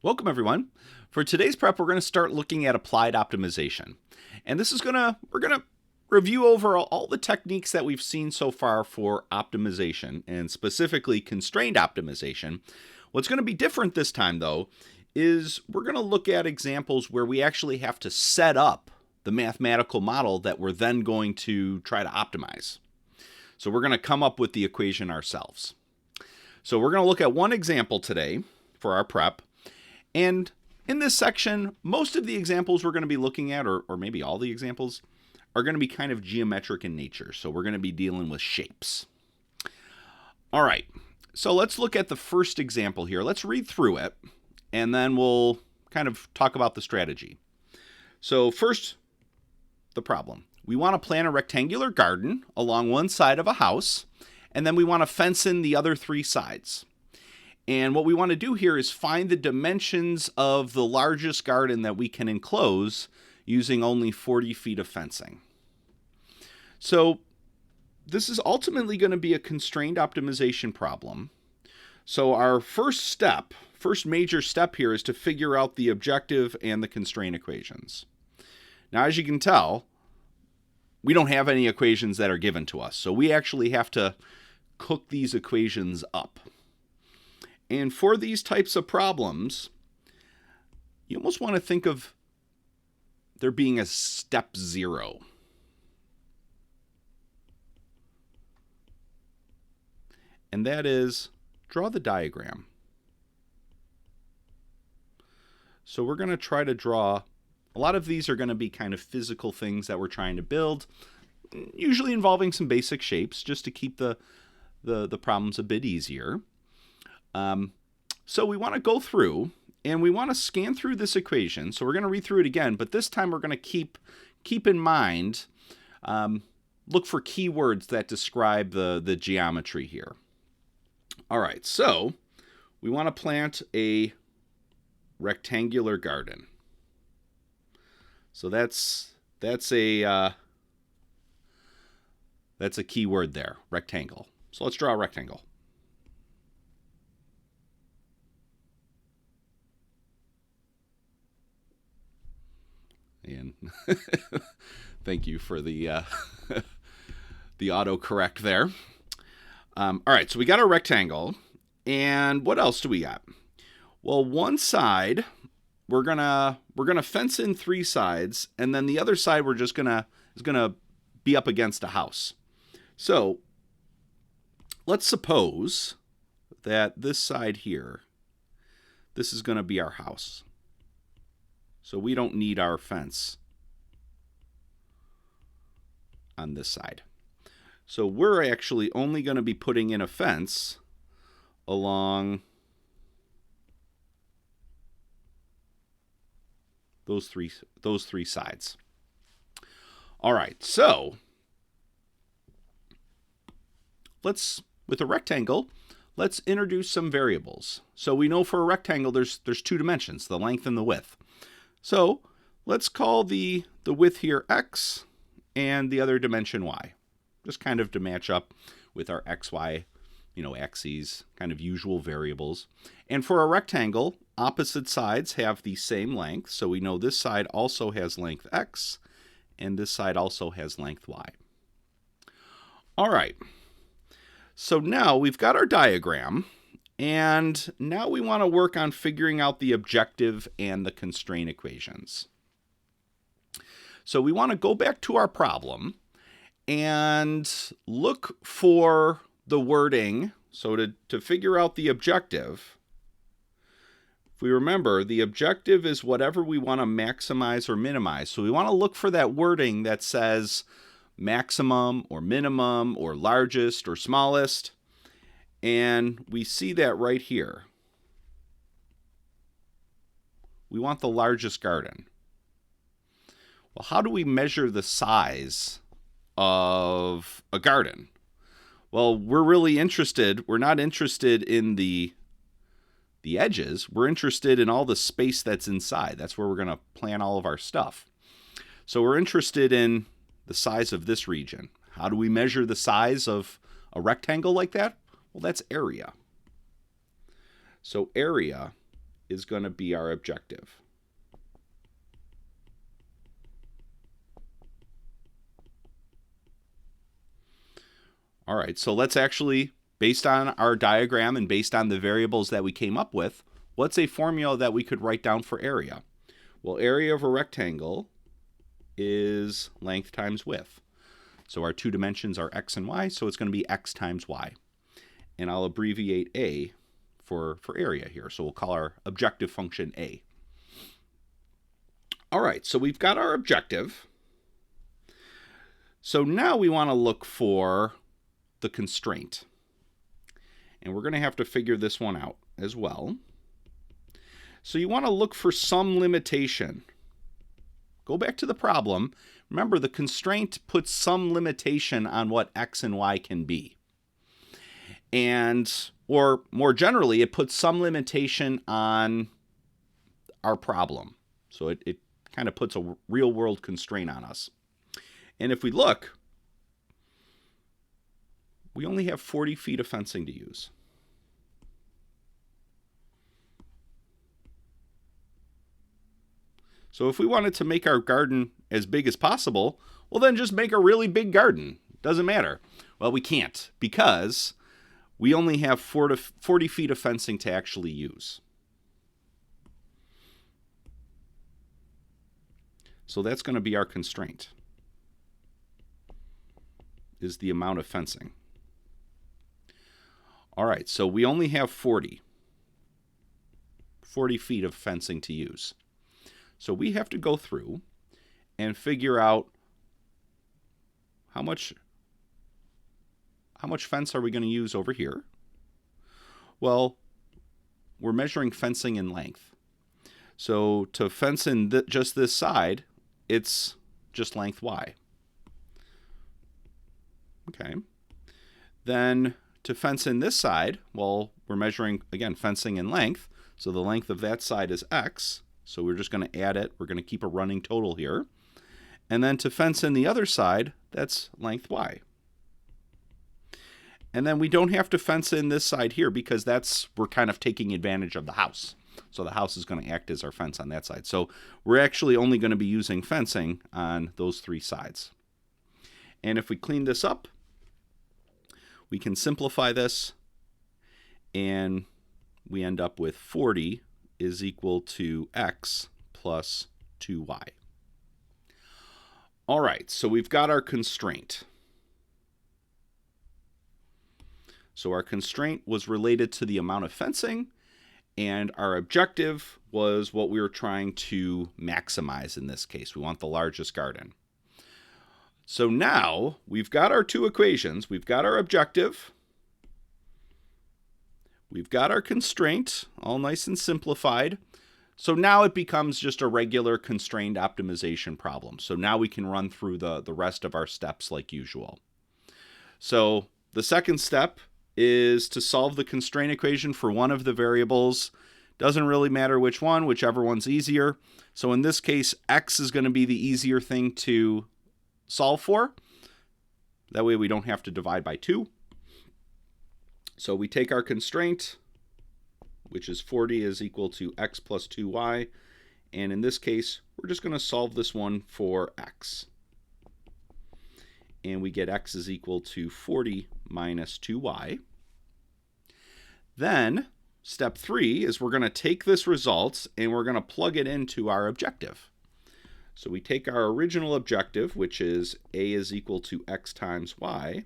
Welcome everyone. For today's prep, we're going to start looking at applied optimization. And this is we're going to review over all the techniques that we've seen so far for optimization, and specifically constrained optimization. What's going to be different this time though is we're going to look at examples where we actually have to set up the mathematical model that we're then going to try to optimize. So we're going to come up with the equation ourselves. So we're going to look at one example today for our prep. And in this section, most of the examples we're going to be looking at, or maybe all the examples, are going to be kind of geometric in nature. So we're going to be dealing with shapes. All right, so let's look at the first example here. Let's read through it, and then we'll kind of talk about the strategy. So first, the problem. We want to plant a rectangular garden along one side of a house, and then we want to fence in the other three sides. And what we want to do here is find the dimensions of the largest garden that we can enclose using only 40 feet of fencing. So this is ultimately going to be a constrained optimization problem. So our first major step here is to figure out the objective and the constraint equations. Now, as you can tell, we don't have any equations that are given to us. So we actually have to cook these equations up. And for these types of problems, you almost want to think of there being a step zero. And that is, draw the diagram. So we're going to try to draw, a lot of these are going to be kind of physical things that we're trying to build, usually involving some basic shapes, just to keep the problems a bit easier. So we want to go through and we want to scan through this equation. So we're going to read through it again, but this time we're going to keep in mind, look for keywords that describe the geometry here. All right, so we want to plant a rectangular garden. So that's a keyword there, rectangle. So let's draw a rectangle. And thank you for the the autocorrect there. All right, so we got our rectangle, and what else do we got? Well, one side we're gonna fence in three sides, and then the other side is gonna be up against a house. So let's suppose that this side here, this is gonna be our house. So we don't need our fence on this side. So we're actually only going to be putting in a fence along those three sides. All right, so with a rectangle, let's introduce some variables. So we know for a rectangle there's two dimensions, the length and the width. So let's call the width here x and the other dimension y, just kind of to match up with our xy, axes, kind of usual variables. And for a rectangle, opposite sides have the same length. So we know this side also has length x and this side also has length y. All right, so now we've got our diagram. And now we want to work on figuring out the objective and the constraint equations. So we want to go back to our problem and look for the wording. So to figure out the objective, if we remember, the objective is whatever we want to maximize or minimize. So we want to look for that wording that says maximum or minimum or largest or smallest. And we see that right here. We want the largest garden. Well, how do we measure the size of a garden? Well, we're not interested in the edges. We're interested in all the space that's inside. That's where we're going to plant all of our stuff. So we're interested in the size of this region. How do we measure the size of a rectangle like that? Well, that's area. So area is going to be our objective. All right, so let's actually, based on our diagram and based on the variables that we came up with, what's a formula that we could write down for area? Well, area of a rectangle is length times width. So our two dimensions are x and y, so it's going to be x times y. And I'll abbreviate A for area here. So we'll call our objective function A. All right, so we've got our objective. So now we want to look for the constraint. And we're going to have to figure this one out as well. So you want to look for some limitation. Go back to the problem. Remember, the constraint puts some limitation on what x and y can be. And, or more generally, it puts some limitation on our problem. So it kind of puts a real world constraint on us. And if we look, we only have 40 feet of fencing to use. So if we wanted to make our garden as big as possible, well, then just make a really big garden. Doesn't matter. Well, we can't because we only have 40 feet of fencing to actually use. So that's going to be our constraint, is the amount of fencing. All right, so we only have 40 feet of fencing to use. So we have to go through and figure out how much fence are we going to use over here? Well, we're measuring fencing in length. So to fence in just this side, it's just length y. Okay. Then to fence in this side, well, we're measuring, again, fencing in length. So the length of that side is x. So we're just going to add it. We're going to keep a running total here. And then to fence in the other side, that's length y. And then we don't have to fence in this side here because we're kind of taking advantage of the house. So the house is going to act as our fence on that side. So we're actually only going to be using fencing on those three sides. And if we clean this up, we can simplify this, and we end up with 40 is equal to x plus 2y. All right, so we've got our constraint. So our constraint was related to the amount of fencing, and our objective was what we were trying to maximize in this case. We want the largest garden. So now we've got our two equations. We've got our objective. We've got our constraint, all nice and simplified. So now it becomes just a regular constrained optimization problem. So now we can run through the rest of our steps like usual. So the second step is to solve the constraint equation for one of the variables. Doesn't really matter which one, whichever one's easier. So in this case, x is going to be the easier thing to solve for. That way we don't have to divide by 2. So we take our constraint, which is 40 is equal to x plus 2y. And in this case, we're just going to solve this one for x. And we get x is equal to 40 minus 2y. Then step 3 is we're going to take this result and we're going to plug it into our objective. So we take our original objective, which is a is equal to x times y,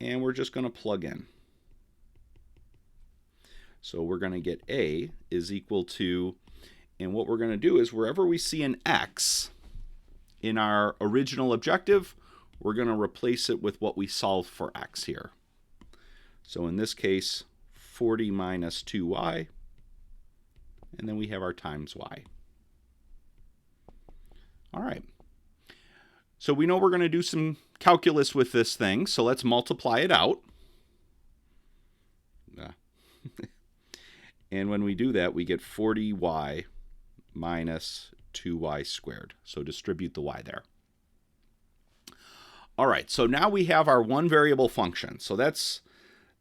and we're just going to plug in. So we're going to get a is equal to, and what we're going to do is wherever we see an x in our original objective, we're going to replace it with what we solved for x here. So in this case, 40 minus 2y, and then we have our times y. All right. So we know we're going to do some calculus with this thing, so let's multiply it out. And when we do that, we get 40y minus 2y squared. So distribute the y there. All right, so now we have our one variable function. So that's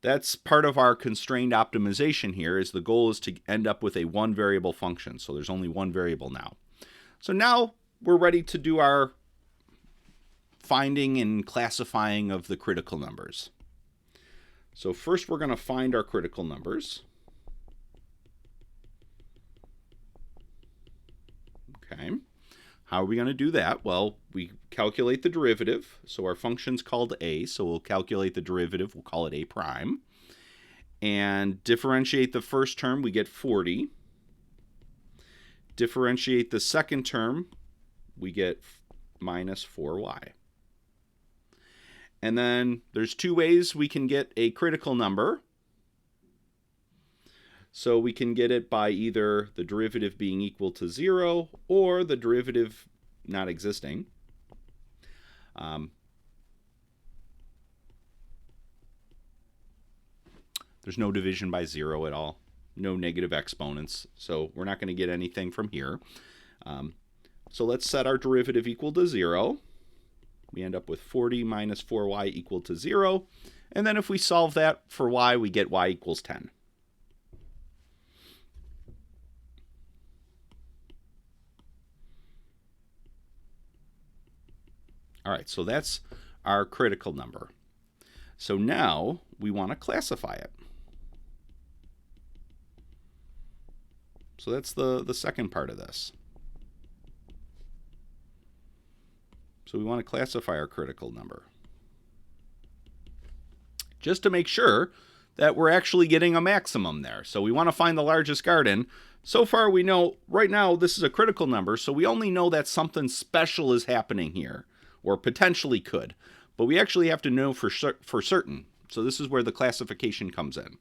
That's part of our constrained optimization here. Is the goal is to end up with a one variable function. So there's only one variable now. So now we're ready to do our finding and classifying of the critical numbers. So first we're going to find our critical numbers. Okay. How are we going to do that? Well, we calculate the derivative. So our function's called a, so we'll calculate the derivative. We'll call it a prime. And differentiate the first term, we get 40. Differentiate the second term, we get minus 4y. And then there's two ways we can get a critical number. So we can get it by either the derivative being equal to 0 or the derivative not existing. There's no division by 0 at all, no negative exponents, so we're not going to get anything from here. So let's set our derivative equal to 0. We end up with 40 minus 4y equal to 0. And then if we solve that for y, we get y equals 10. All right, so that's our critical number. So now we want to classify it. So that's the second part of this. So we want to classify our critical number, just to make sure that we're actually getting a maximum there. So we want to find the largest garden. So far we know right now this is a critical number, so we only know that something special is happening here, or potentially could. But we actually have to know for certain. So this is where the classification comes in.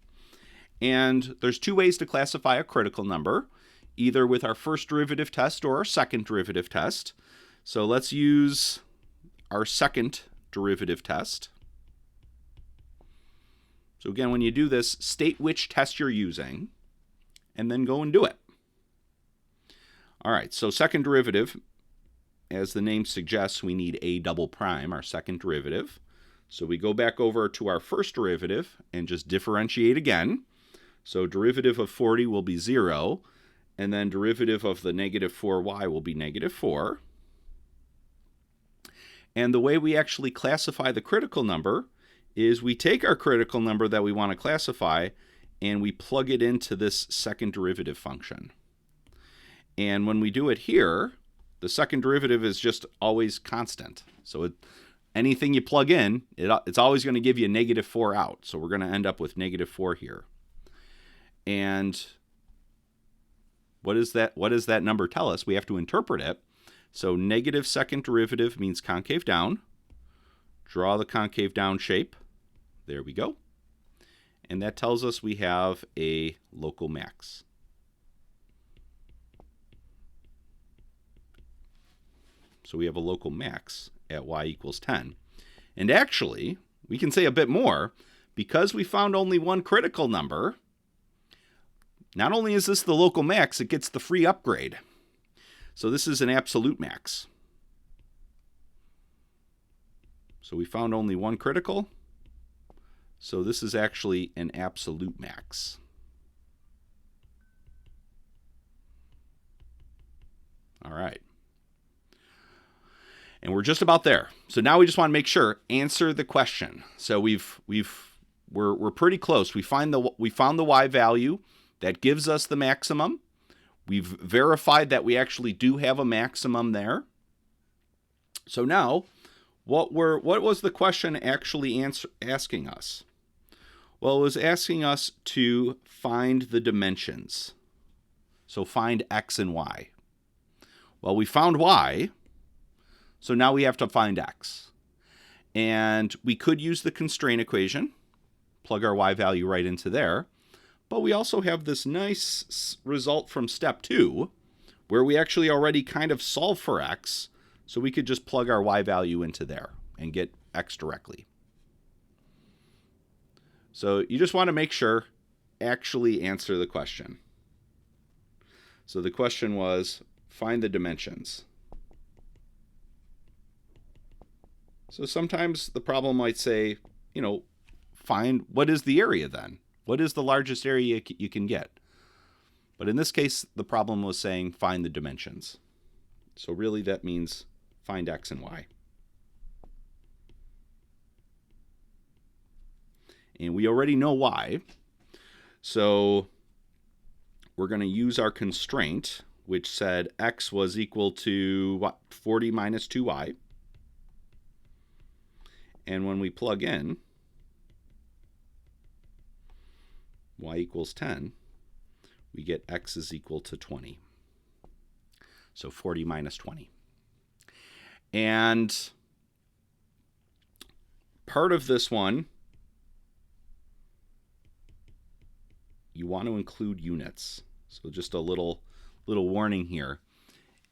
And there's two ways to classify a critical number, either with our first derivative test or our second derivative test. So let's use our second derivative test. So again, when you do this, state which test you're using, and then go and do it. All right, so second derivative, as the name suggests, we need a double prime, our second derivative. So we go back over to our first derivative and just differentiate again. So derivative of 40 will be 0, and then derivative of the negative 4y will be negative 4. And the way we actually classify the critical number is we take our critical number that we want to classify and we plug it into this second derivative function. And when we do it here, the second derivative is just always constant. So anything you plug in, it's always going to give you a negative 4 out. So we're going to end up with negative 4 here. And what does that number tell us? We have to interpret it. So negative second derivative means concave down. Draw the concave down shape. There we go. And that tells us we have a local max. So we have a local max at y equals 10. And actually, we can say a bit more. Because we found only one critical number, not only is this the local max, it gets the free upgrade. So this is an absolute max. So we found only one critical. So this is actually an absolute max. All right. And we're just about there. So now we just want to make sure, answer the question. So we're pretty close. We found the y value that gives us the maximum. We've verified that we actually do have a maximum there. So now, what was the question actually asking us? Well, it was asking us to find the dimensions. So find x and y. Well, we found y, so now we have to find x. And we could use the constraint equation, plug our y value right into there. But we also have this nice result from step 2, where we actually already kind of solve for x, so we could just plug our y value into there and get x directly. So you just want to make sure, actually answer the question. So the question was, find the dimensions. So sometimes the problem might say, find what is the area then. What is the largest area you can get? But in this case, the problem was saying find the dimensions. So really that means find x and y. And we already know y. So we're going to use our constraint, which said x was equal to what? 40 minus 2y. And when we plug in y equals 10, we get x is equal to 20. So 40 minus 20. And part of this one, you want to include units. So just a little warning here.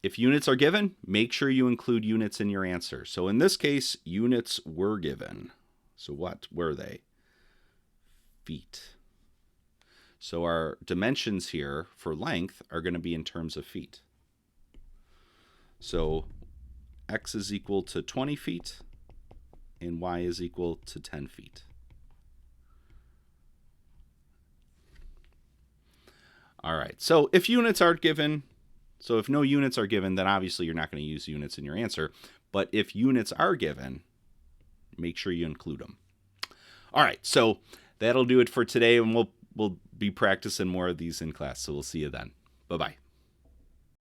If units are given, make sure you include units in your answer. So in this case, units were given. So what were they? Feet. So our dimensions here for length are going to be in terms of feet. So x is equal to 20 feet and y is equal to 10 feet. All right, so if units aren't given, so if no units are given, then obviously you're not going to use units in your answer. But if units are given, make sure you include them. All right, so that'll do it for today, and we'll be practicing more of these in class. So we'll see you then. Bye-bye.